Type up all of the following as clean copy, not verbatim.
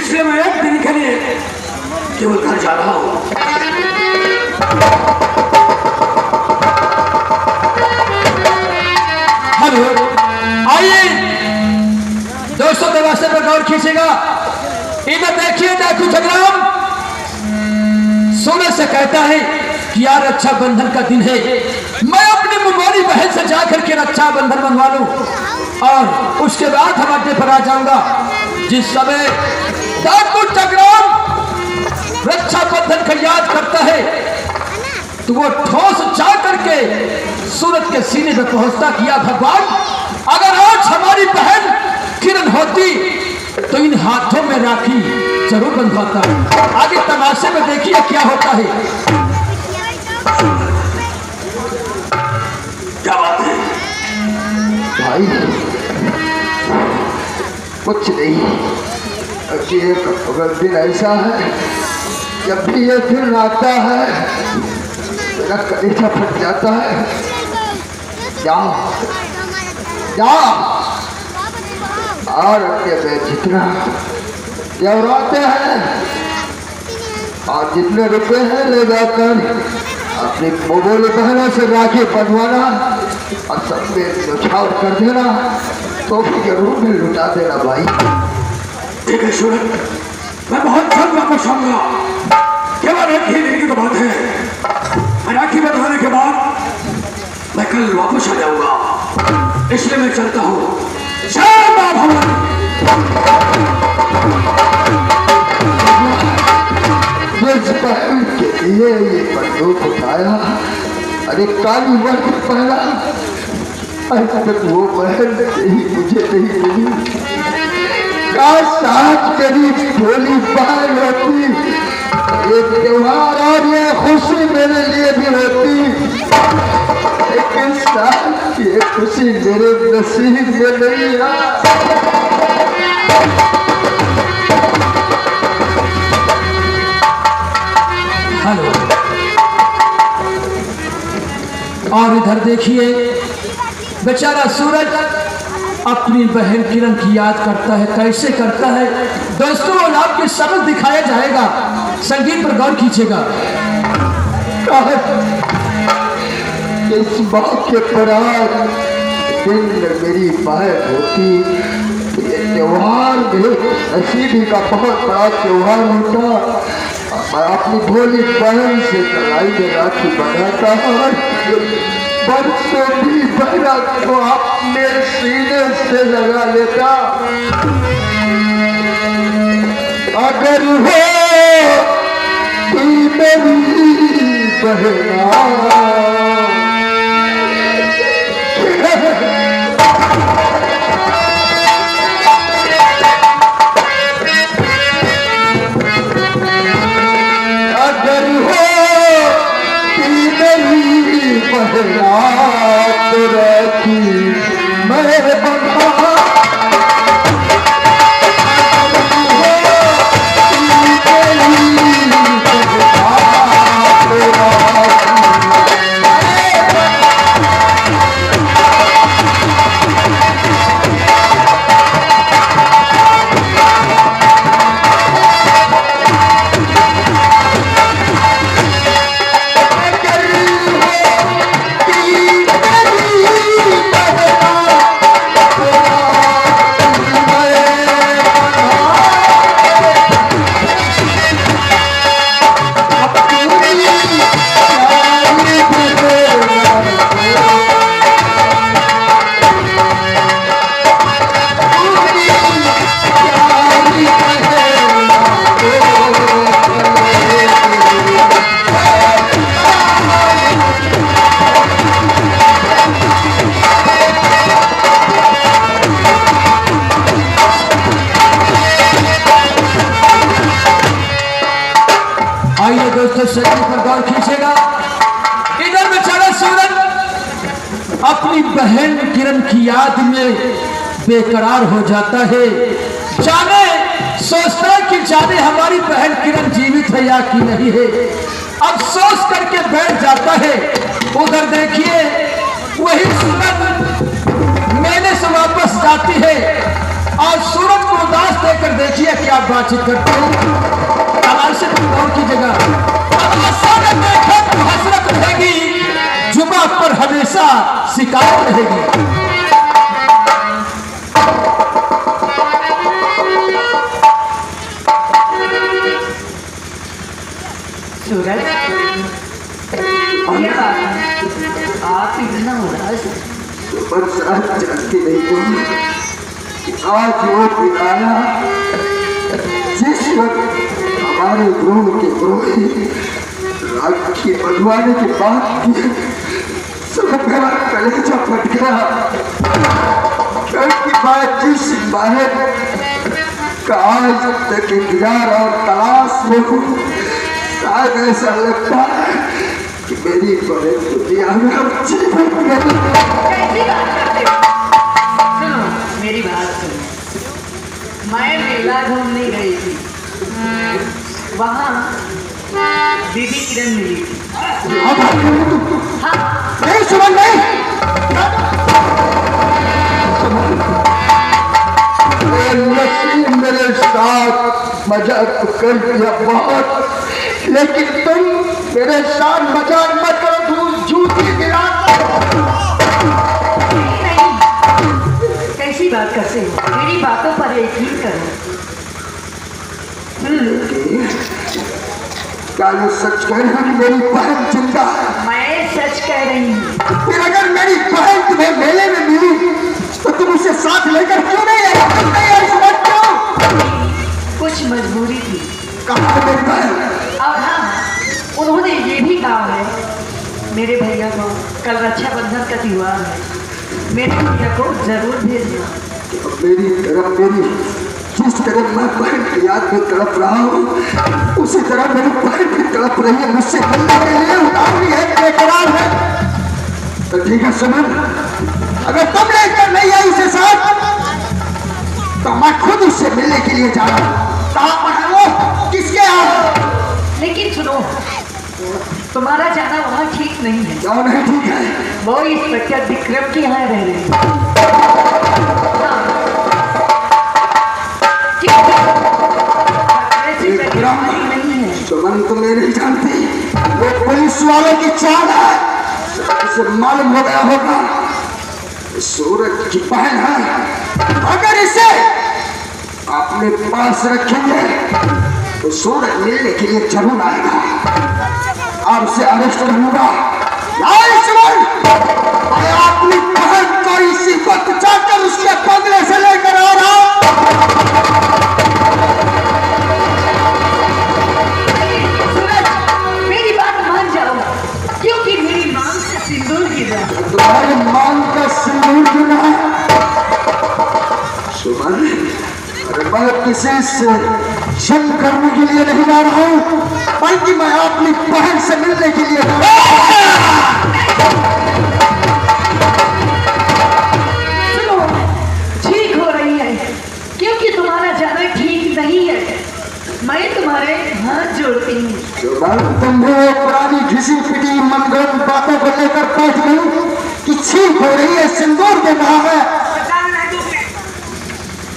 इसलिए मैं एक दिन के लिए केवल घर जा रहा हूँ। हेलो, आइए दोस्तों, दरवाजे पर गौर खींचेगा। इधर देखिए, डाकू जगराम सूरज से कहता है कि यार रक्षाबंधन का दिन है, मैं अपनी मुमारी बहन से जाकर के रक्षाबंधन बनवा लूं और उसके बाद हम अड्डे पर आ जाऊंगा। जिस समय डाकू जगराम रक्षाबंधन का याद करता है तो वो ठोस जा करके सूरज के सीने पे पहुंचता किया, भगवान अगर आज हमारी बहन किरण होती तो इन हाथों में राखी जरूर बंधवाता। आगे तमाशे में देखिए क्या होता है। क्या बात है भाई? कुछ नहीं, अगर दिन ऐसा है, जब भी ये दिन आता है मेरा कलेजा फट जाता है। जाओ जाओ और जितना जवराते हैं और जितने रुपए हैं ले जाकर अपनी मोबाइल बहनों से राखी बंधवाना और सब में न्यौछावर कर देना, तो भी जरूर में लुटा देना भाई। ठीक है सूरज, मैं बहुत जल्द वापस आऊंगा। केवल एक ही दिन की तो बात है। राखी बंधवाने के बाद मैं कल वापस आ जाऊंगा, इसलिए मैं चलता हूँ। जय मां भवानी। बहन के लिए ये बंदूक उठाया, अरे काली वर्क पहला, आज तक वो बहन नहीं मुझे नहीं मिली। काश आज करीब भोली बहन होती, ये त्योहार और ये खुशी मेरे लिए भी होती, लेकिन साथ ये खुशी मेरे नसीब में नहीं है। हेलो, और इधर देखिए, बेचारा सूरज अपनी बहन किरण की याद करता है। कैसे करता है दोस्तों, और आपके समझ दिखाया जाएगा। संगीत पर गौर कीजिएगा। इस मौके पर आज दिन मेरी बहन होती, ये त्योहार मेरे नसीबी का बहुत बड़ा त्योहार होता। मैं अपनी भोली बहन से कलाई में राखी बनाता और बरसों भी बहना को अपने सीने से लगा लेता। अगर हो तू मेरी बहना, अगर हो तू मेरी बहना तो राखी मैं बंधा। आइए दोस्तों, संगीत पर गौर खींचेगा। इधर बेचारा सूरज अपनी बहन किरण की याद में बेकरार हो जाता है। जाने सोचता है कि जाने हमारी बहन किरण जीवित है या कि नहीं है। अब सोच करके बैठ जाता है। उधर देखिए, वही सूरज मेले से वापस जाती है और सूरज को उदास देकर देखिए की आप बातचीत करते हो। तमाशे की गौर की जगह तमाशा ने देखा तो हसरत रहेगी, जुबा पर हमेशा शिकायत रहेगी। सूरज, क्या बात है? आप इतना उदास हैं? बरसात जानती नहीं तुम कि आज वो दिन आया जिस वक्त हमारे ध्रुव के रोए राखी बंधवाने के बाद सब मेरा कलेजा फट गया। कल की बात जिस बाहर का आज तक इंतजार और तलाश में हूँ, शायद ऐसा लगता है कि मेरी बड़े दुनिया में जीवन कैसी बात करते हो? सुनो, मेरी बात सुनो। मैं मेला घूमने गई थी, वहाँ दीदी किरण मिली थी। हाँ, नहीं सुमन नहीं, मेरे साथ मजाक कर दिया बहुत, लेकिन तुम मेरे साथ मजाक मत करो, तुम झूठी गिरा। नहीं, कैसी बात करते हो? मेरी बातों पर यकीन करो। क्या ये सच कह रहे हो कि मेरी बहन जिंदा है? मैं सच कह रही हूँ। फिर अगर मेरी बहन तुम्हें मेले में मिली तो तुम उसे साथ लेकर क्यों नहीं आई? क्यों नहीं आई? समझ क्यों? कुछ मजबूरी थी। कहाँ है मेरी बहन? और हाँ, उन्होंने ये भी कहा है मेरे भैया को कल रक्षाबंधन का त्योहार है, मेरे भैया को जरूर भेजना। मेरी तरफ मेरी जिस तरह मैं बहन की याद में तड़प रहा हूँ, उसी तरह मेरी बहन भी तड़प रही है मुझसे मिलने के लिए, उतावली है, बेकरार है। तो ठीक है सुमन, अगर तुम लेकर नहीं आई उसे साथ तो मैं खुद उससे मिलने के लिए जा रहा हूँ। कहाँ पर है वो? किसके यहाँ? लेकिन सुनो, तुम्हारा जाना वहाँ ठीक नहीं है। क्यों नहीं ठीक है? वो इंस्पेक्टर विक्रम के यहाँ रह रहे हैं। हाँ। ऐसी विक्रम? नहीं है। सुमन तो मैं नहीं जानती, वो पुलिस वालों की चाल है। इसे मालूम हो गया होगा सूरज की बहन है, अगर इसे अपने पास रखेंगे तो सूरज मिलने के लिए जरूर आएगा। अब से अरेस्ट करूंगा। मैं अपनी बहन को इसी वक्त जाकर उसके बंगले से लेकर आ रहा हूं। सूरज, मेरी बात मान जाओ, क्योंकि मेरी मांग से सिंदूर गिरा। तुम्हारी मांग का सिंदूर गिरा? सुमन, मैं किसी से जंग करने के लिए नहीं जा रहा हूँ, बल्कि मैं अपनी बहन से मिलने के लिए। सुनो, ठीक हो रही है, क्योंकि तुम्हारा जाना ठीक नहीं है। मैं तुम्हारे हाथ जोड़ती हूँ। तुम भी वो पुरानी घिसी पिटी मनगढ़ंत बातों को लेकर बैठ गई कि ठीक हो रही है, सिंदूर के नाम है।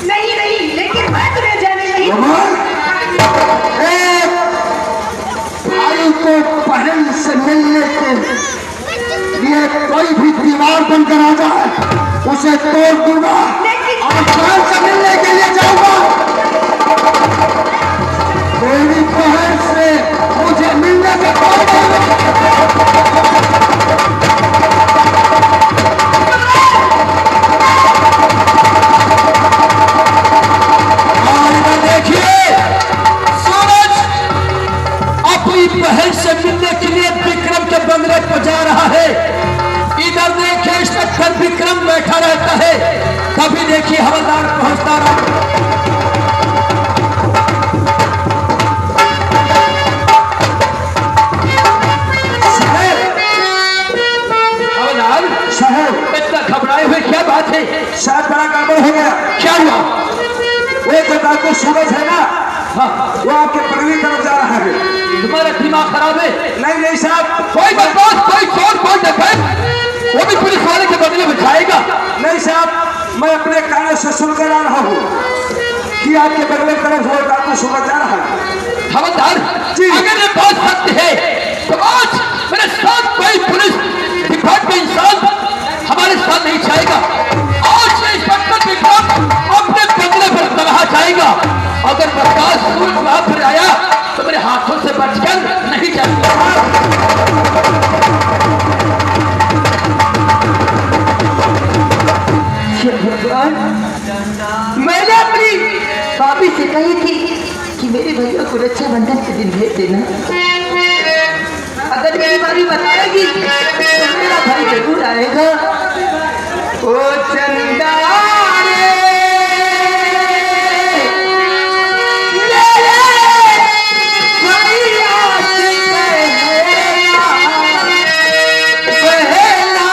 नहीं नहीं, लेकिन मैं तुम्हें जाने नहीं। भाई को बहन से मिलने के लिए कोई भी दीवार बनकर आ जाए उसे तोड़ दूंगा और बहन से मिलने के लिए जाऊंगा। मेरी बहन से मुझे मिलने के बहन से मिलने के लिए विक्रम के बंगले पर जा रहा है। इधर देखिए इंस्पेक्टर विक्रम बैठा रहता है, कभी देखिए हवलदार पहुंचता रहा। हवलदार साहब, इतना घबराए हुए क्या बात है? शायद बड़ा गड़बड़ हो गया। क्या हुआ? वो जो डॉक्टर सूरज है ना, हाँ, वो आपके पगली तरफ जा रहा है। तुम्हारा दिमाग खराब है? नहीं साहब, कोई बदमाश, कोई चोर, कोई डकैत, वो भी पुलिस वाले के बदले में जाएगा? नहीं साहब, मैं अपने कानों से सुनकर आ रहा हूँ कि आपके बगले तरफ वो डाकू सुबह जा रहा है। खबरदार, अगर ये बात सत्य है तो आज मेरे साथ कोई पुलिस डिपार्टमेंट इंसान हमारे साथ नहीं जाएगा। आज ये इंस्पेक्टर विक्रम अपने बंगले पर तनहा जाएगा। अगर प्रकाश सूरज वहां पर आया तो मेरे हाथों से बचकर नहीं जाएगा। मैंने अपनी भाभी से कही थी कि मेरे भैया को रक्षाबंधन के दिन भेज देना। अगर मेरी भाभी बताएगी तो मेरा भाई जरूर आएगा। ओ चंदा रे, मेरे भैया से कहना,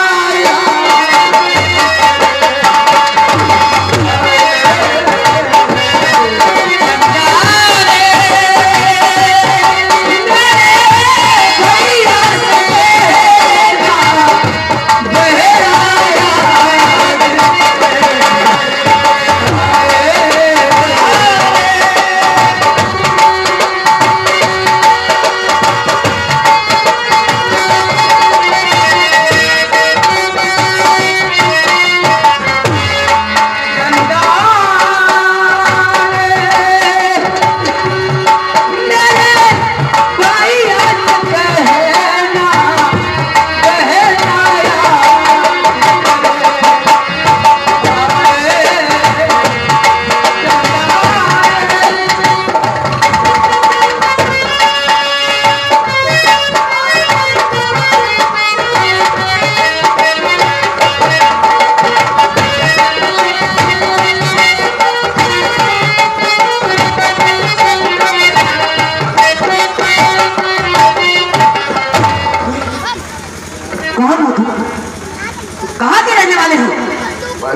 कहाँ के रहने वाले हो?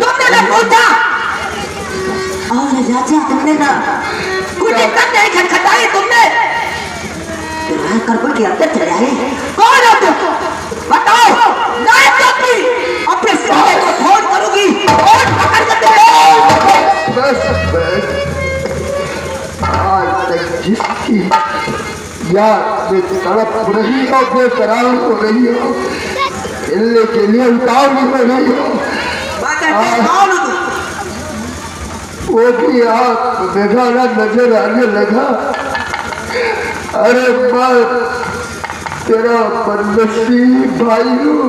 तुमने ना पूछा और राजा तुमने ना कुछ दिक्कत नहीं खटखटाई तुमने करबल के अंदर चले आए। कौन हो तुम? बताओ। नहीं तो अपने साले को फोन करूंगी और पकड़ कर दे। बस आज तक जिसकी याद में तड़प रही हो, बेकरार हो रही हो, मिलने के लिए उतावली हो रही हो, वो भी आप बेगाना नजर आने लगा। अरे मैं तेरा बदनसीब भाई हूँ,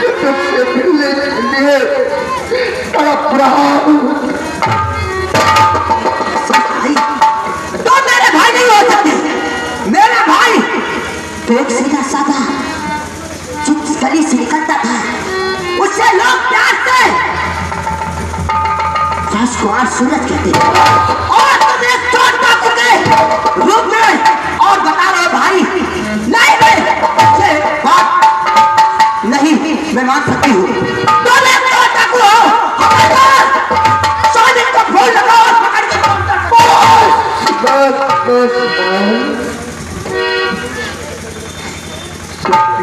तुझसे मिलने के लिए तड़प रहा हूँ। तो मेरे भाई नहीं हो सकते। मेरा भाई तो एक सीधा साधा जिस गली से निकलता था उससे लोग प्यार से राजकुमार सूरज कहते थे, और तुम एक चोट डाकू के रूप में और बता रहे भाई नहीं मैं ये बात नहीं मैं मान सकती हूँ। तुम एक चोट डाकू हो, सोने को फोन लगाओ और पकड़ के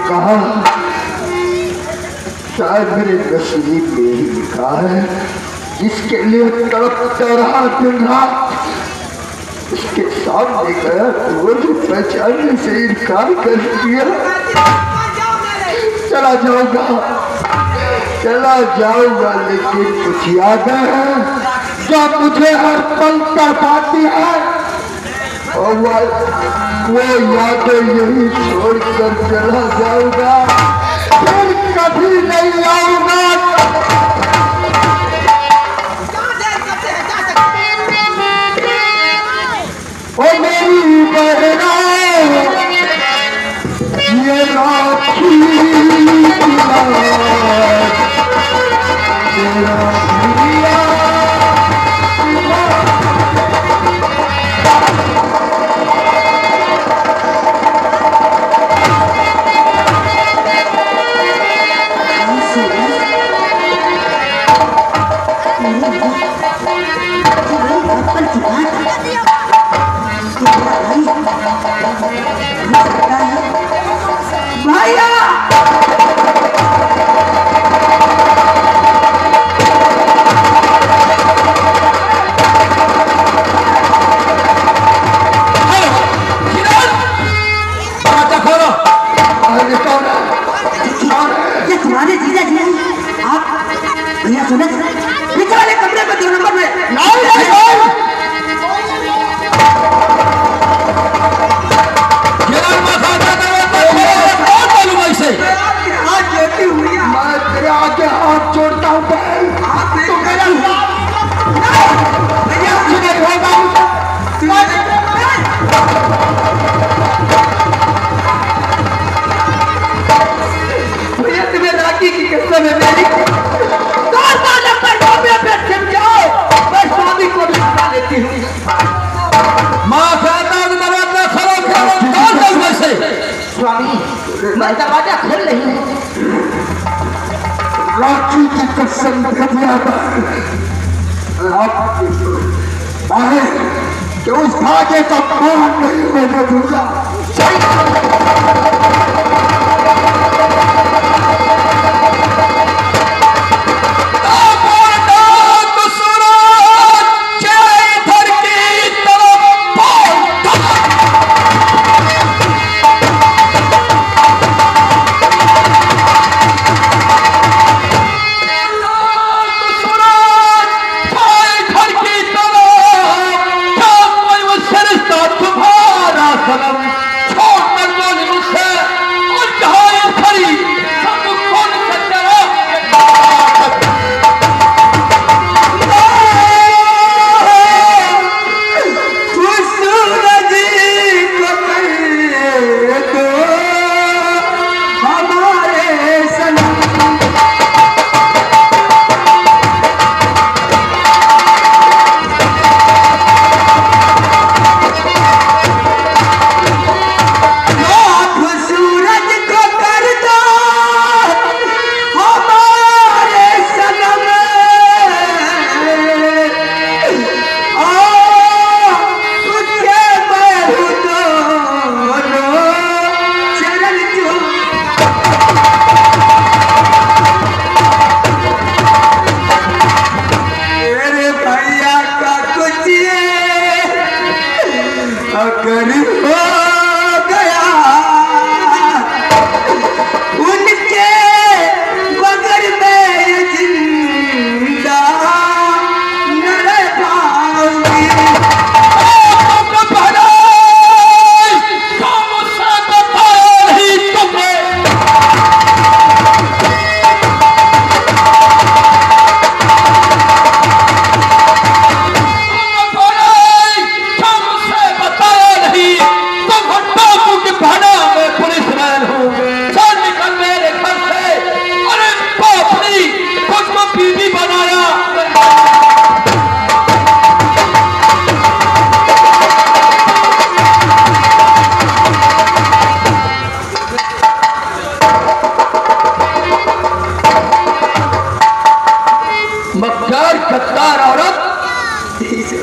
कहा शायद मेरे नसीब में ही लिखा है, जिसके लिए तड़पता रहा दिन रात, उसके सामने गया तो वो जो पहचानने से इनकार कर दिया। चला जाऊंगा लेकिन कुछ यादें हैं जो मुझे हर पल तड़पाती है, और वो यादें यही छोड़कर चला जाऊंगा, फिर कभी नहीं आऊंगा। ओ मेरी बहना ये राखी तेरा भैया अरे कि उस धागे का मान नहीं मैंने दूंगा।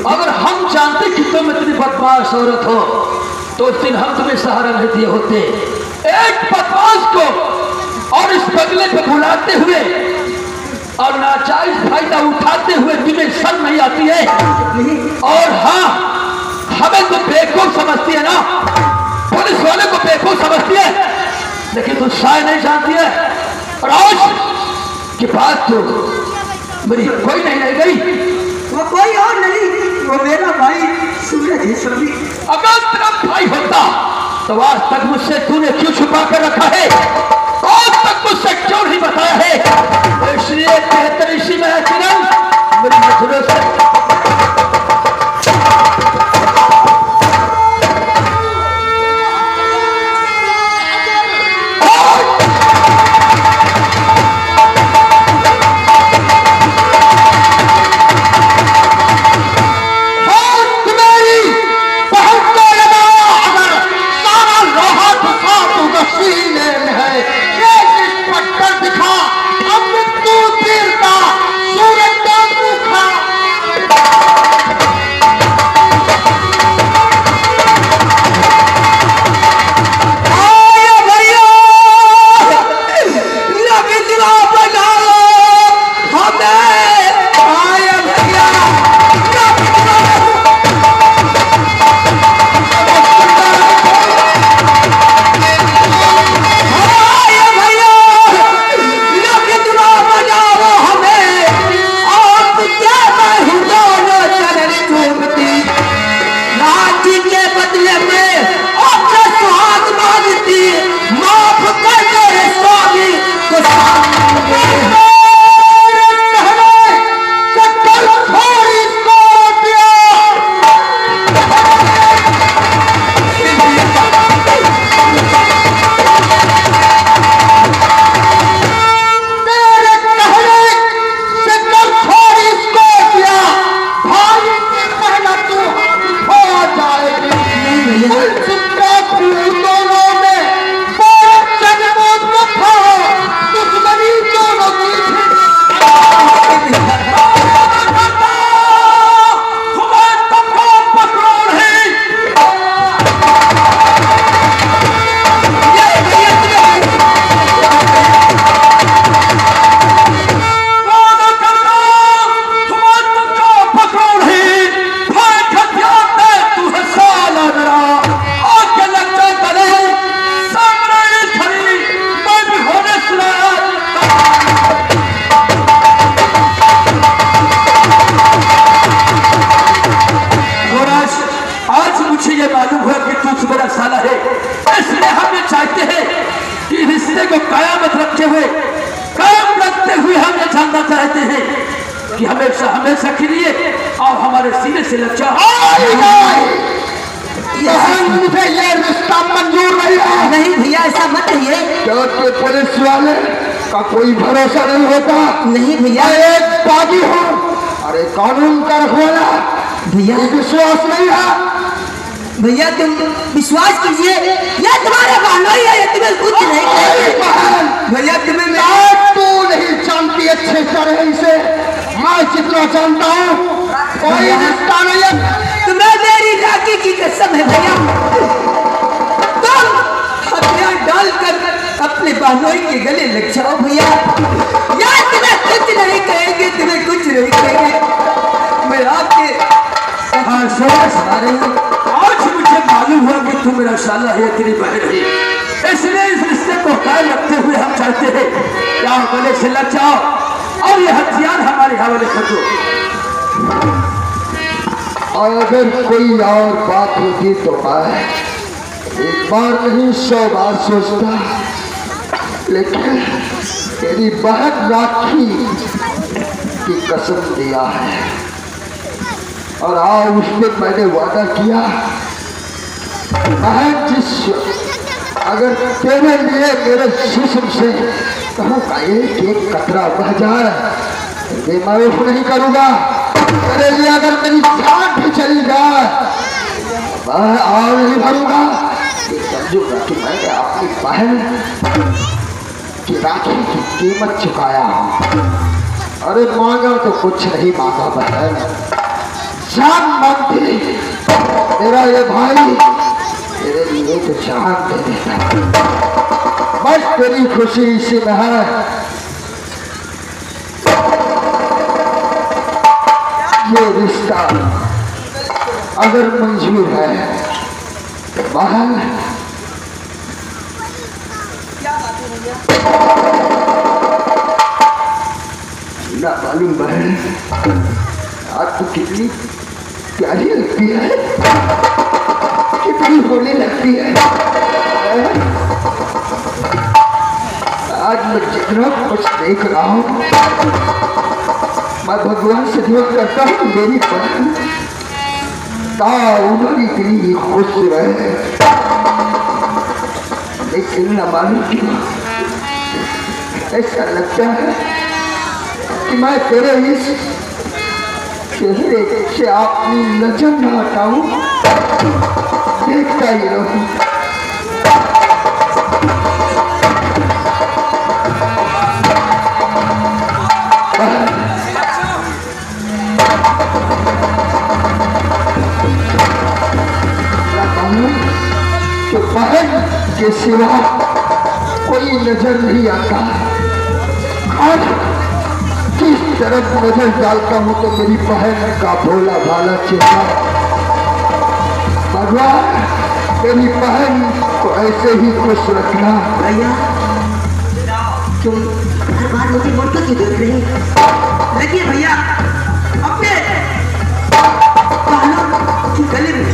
अगर हम जानते कि तुम इतनी बदमाश औरत हो तो उस दिन हम तुम्हें सहारा नहीं दिए होते। एक बदमाश को और इस बदले पे बुलाते हुए और नाजायज फायदा उठाते हुए तुम्हें शर्म नहीं आती है? और हाँ, हमें तो बेवकूफ समझती है ना, पुलिस वाले को बेवकूफ समझती है, लेकिन तू शायद नहीं जानती है। और आज की बात तो मेरी कोई नहीं रह गई, वो कोई और नहीं, वो मेरा भाई सूरज ईश्वरी। अगर तेरा भाई होता तो आज तक मुझसे तूने क्यों छुपा कर रखा है? आज तक मुझसे क्यों नहीं बताया है? इसलिए बेहतर इसी में है किरण, मेरी नजरों से दिखा अब तू तीर का सूरज सीने से लग जा। बहन मुझे ये रिश्ता मंजूर नहीं है। नहीं भैया ऐसा मत कहिए। क्योंकि पुलिस वाले का कोई भरोसा नहीं होता। नहीं भैया, मैं एक बागी हूँ और एक कानून का रखवाला। भैया विश्वास नहीं है। भैया तुम विश्वास कीजिए, ये तुम्हारे बहनों ही है, ये तुम्हें कुछ नहीं करेंगे। भैया तुम्हें तू नहीं जानती अच्छे तरह से, मैं जितना जानता हूँ कोई रिश्ता नहीं है। तुम्हें मेरी राखी की कसम है भैया, तुम हथियार डालकर अपने बहनोई के गले लग जाओ भैया। यार तुम्हें कुछ नहीं कहेंगे, तुम्हें कुछ नहीं कहेंगे। मैं आपके आ रही हूँ। आज मुझे मालूम हुआ कि तू मेरा साला है, तेरी बहन है। इसलिए इस रिश्ते को कायम रखते हुए हम चाहते हैं कि आप गले से लग जाओ और ये हथियार हमारे हवाले कर दो। और अगर कोई और बात होती तो मैं एक बार नहीं 100 बार सोचता, लेकिन तेरी बहन राखी की कसम दिया है और आज उसने मैंने वादा किया, बहन अगर तेरे लिए मेरे जिस्म से कहूँ का एक कतरा बह जाए ये मैं उफ नहीं करूँगा। तेरे लिए अगर मेरी जान भी चली जाए मैं आग नहीं भरूंगा। समझूंगा कि मैंने अपनी बहन की राखी की कीमत चुकाया। अरे मांगा तो कुछ नहीं मांगा बहन, जान मांगती। तेरा ये भाई तेरे लिए तो जान दे देता। बस तेरी खुशी इसी में है। ये रिश्ता अगर मंजूर है तो बहन ना मालूम बहन आज तो कितनी प्यारी लगती है, कितनी होने लगती है। आज मैं जितना कुछ देख रहा हूँ मैं भगवान से दुआ करता हूँ मेरी बहन उम्र इतनी खुश रहे। लेकिन न मालूम क्यों ऐसा लगता है कि मैं तेरे इस चेहरे से अपनी नजर न हटाऊं, देखता ही रहूं। तो बहन के सिवा कोई नजर नहीं आता। आज किस तरफ नजर डालता हूँ तो मेरी बहन का भोला भाला चेहरा। भगवान मेरी बहन को ऐसे ही खुश रखना। भैया तुम हर बार मुझे मुड़ के देख रहे हैं। देखिए भैया अपने बहनों के गले में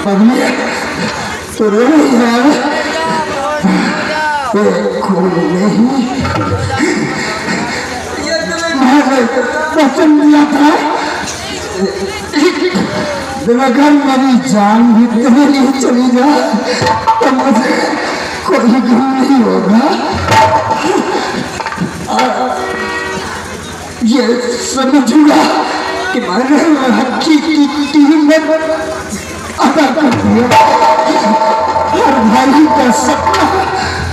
पगली तो रो यार खून नहीं वचन दिया था अगर मेरी जान भी तेरे लिए चली जाए तो मुझे कोई गम नहीं होगा। ये समझूंगा कि मैंने हकी की टीम में अदा कर दिया। हर भाई का सपना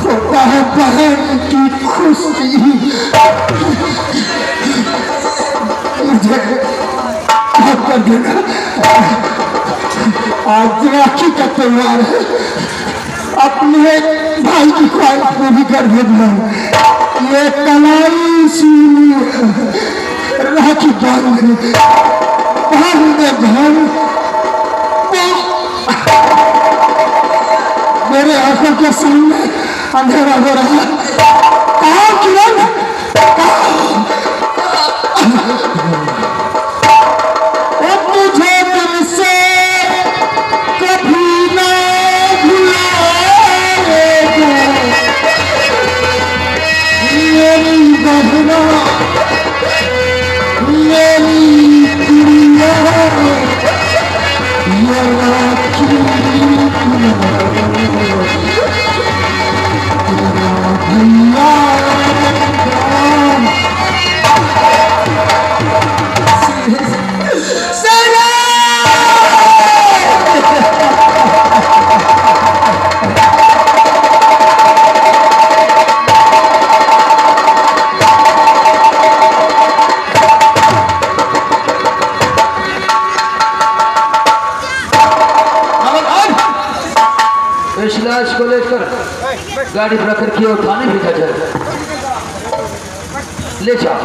होता है बहन की खुशी। मुझे माफ कर देना। आज राखी का त्योहार है, अपने भाई की ख्वाहिश पूरी कर देना। ये कलाई सुनी राखी बांध घर मेरे आंखों के सामने अंधेरा हो रहा है। कहाँ किरण, मुझे तुमसे कभी ना भुलाएगा मेरी बहना मेरी प्रिया इस लाश को लेकर गाड़ी रखकर की और थाने भेजा जाए। ले जाओ।